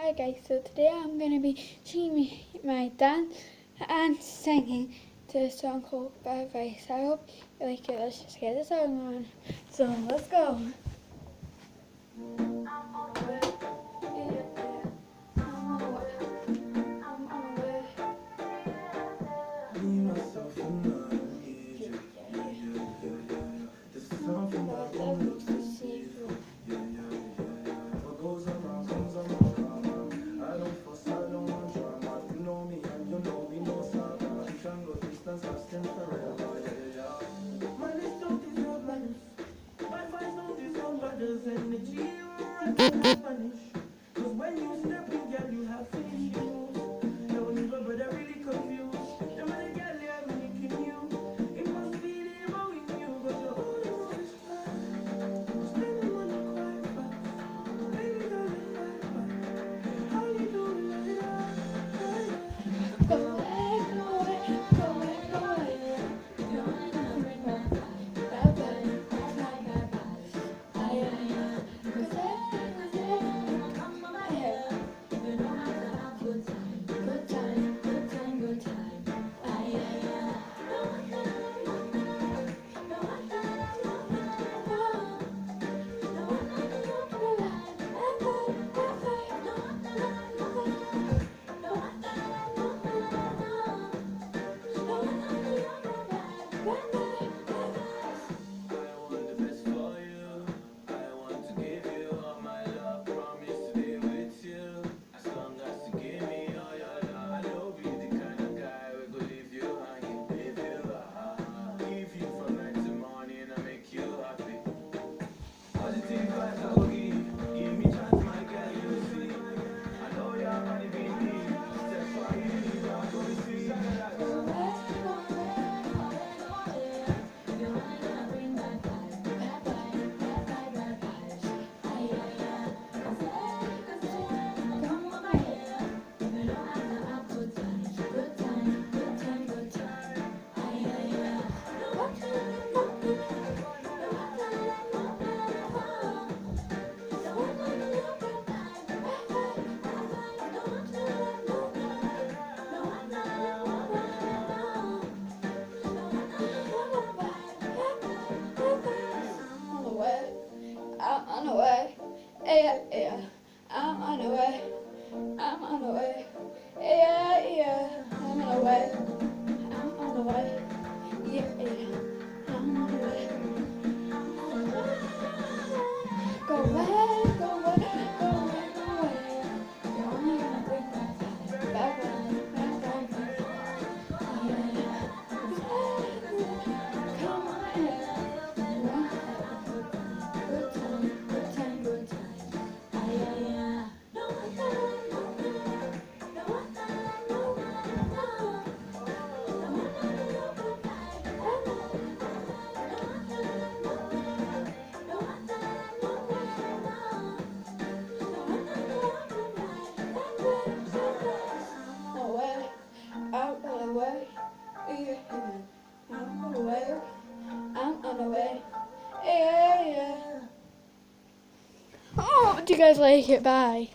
Hi guys, so today I'm going to be teaching my dance and singing to a song called Bad Vice. I hope you like it. Let's just get the song on. So let's go. Cause when you step in, girl, you have finished you. Don't even bother really confused. The money girl, they are making you. It must be the amount in you. Cause you're all the most spending money quite fast. Baby, girl, you're quite fast. How you doing like that? Go away, go away, go away, go away. I'm on the way, yeah, yeah. I'm on the way, I'm on the way, yeah, yeah. I'm on the way, I'm on the way, yeah, yeah. I'm on the way. Go away, go away, go away, go away. You're only gonna bring back, back, back, back, back. Yeah, yeah. Come on, yeah. Good time, good time, good time. Out of the way, yeah, I'm on the way, I'm on the way, yeah, yeah. Oh, do you guys like it? Bye.